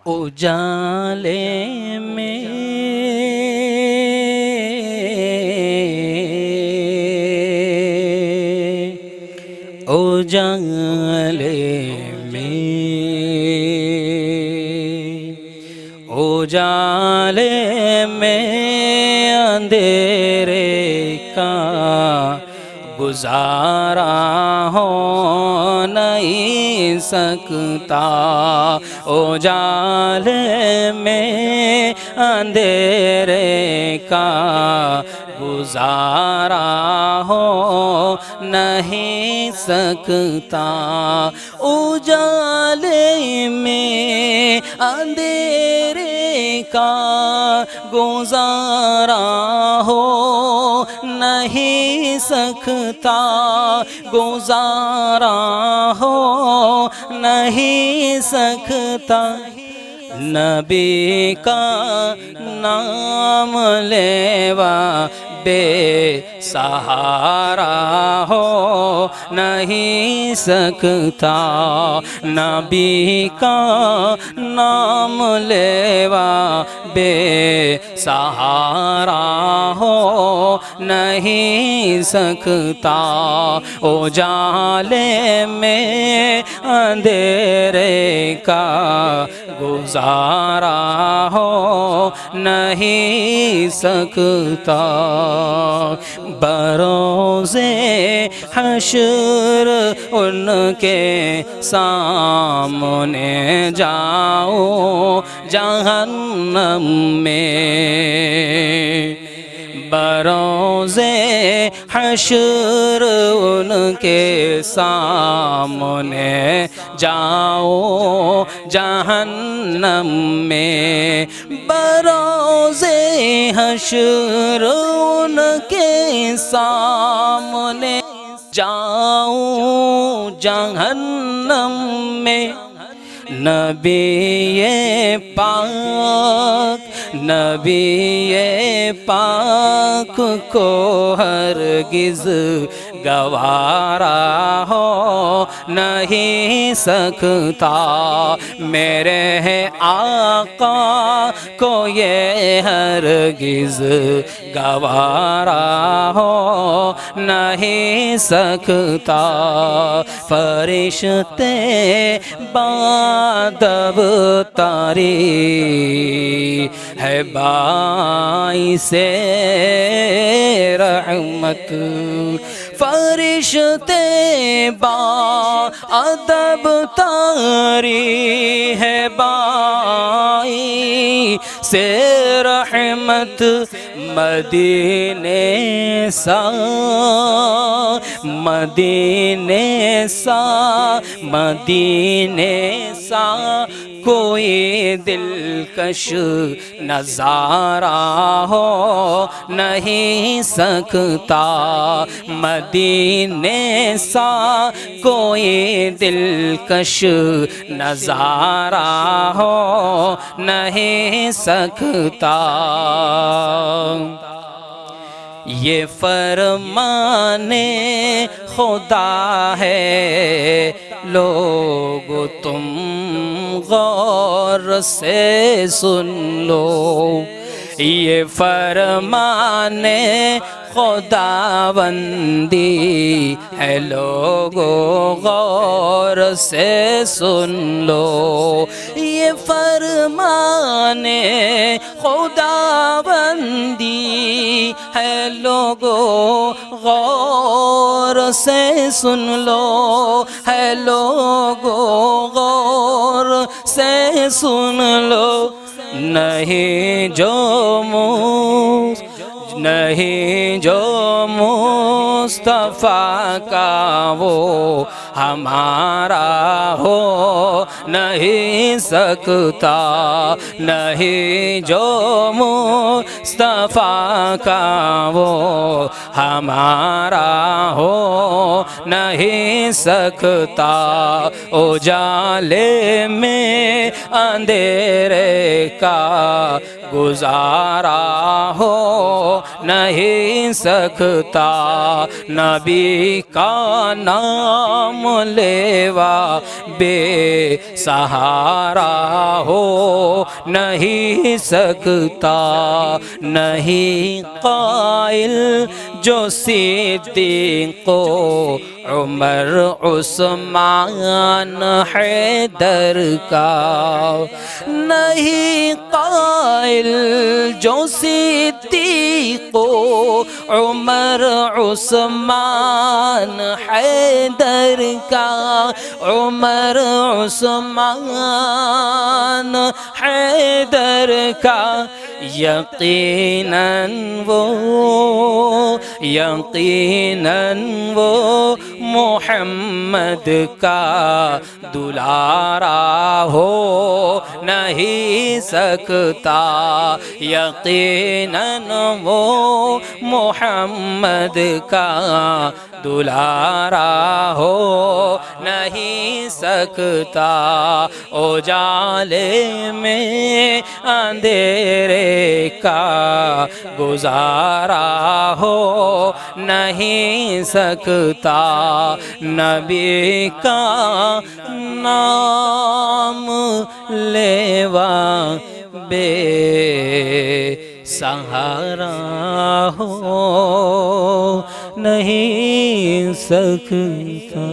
اجالے میں اجالے میں اندھیرے کا گزارا ہو نہیں سکتا اجالے میں اندھیرے کا گزارا ہو نہیں سکتا اجالے میں اندھیرے کا گزارا ہو نہیں سکتا گزارا ہو نہیں سکتا نبی کا نام لیوا بے سہارا ہو نہیں سکتا نبی کا نام لیوا بے سہارا ہو نہیں سکتا اجالے میں اندھیرے کا گزارا ہو نہیں سکتا بروز حشر ان کے سامنے جاؤ جہنم میں بروز حشر ان کے سامنے جاؤ جہنم میں بروز حشر ان کے سامنے جاؤ جہنم میں نبی پاک کو ہرگز گوارا ہو نہیں سکتا میرے آقا کو یہ ہرگز گوارا ہو نہیں سکتا فرشتے بادب تاری ہے باعث رحمت فرشتے بادب تاری ہے باعث رحمت مدینے سا کوئی دلکش نظارہ ہو نہیں سکتا مدینے سا کوئی دلکش نظارہ ہو نہیں سکتا یہ فرمان خدا ہے لوگ تم غور سے سن لو یہ فرمان خداوندی ہے لوگو غور سے سن لو یہ فرمان خداوندی ہے لوگو غور سے سن لو ہے لوگو غور سے سن لو نہیں جو مصطفیٰ کا وہ ہمارا ہو نہیں سکتا نہیں جو مصطفیٰ کا وہ ہمارا ہو نہیں سکتا اجالے میں اندھیرے کا گزارا ہو نہیں سکتا نبی کا نام لیوا بے سہارا ہو نہیں سکتا، نہیں قائل جو صدیق و عمر عثمان حیدر کا، نہیں قائل جو صدیق و عمر عثمان حیدر کا، عمر عثمان حیدر کا، یقیناً وہ محمد کا دلارا ہو نہیں سکتا، یقیناً وہ محمد کا دلارا ہو نہیں سکتا، اجالے میں اندھیرے کا گزارا ہو نہیں سکتا، نبی کا نام لیوا بے سہارا ہو نہیں سکتا۔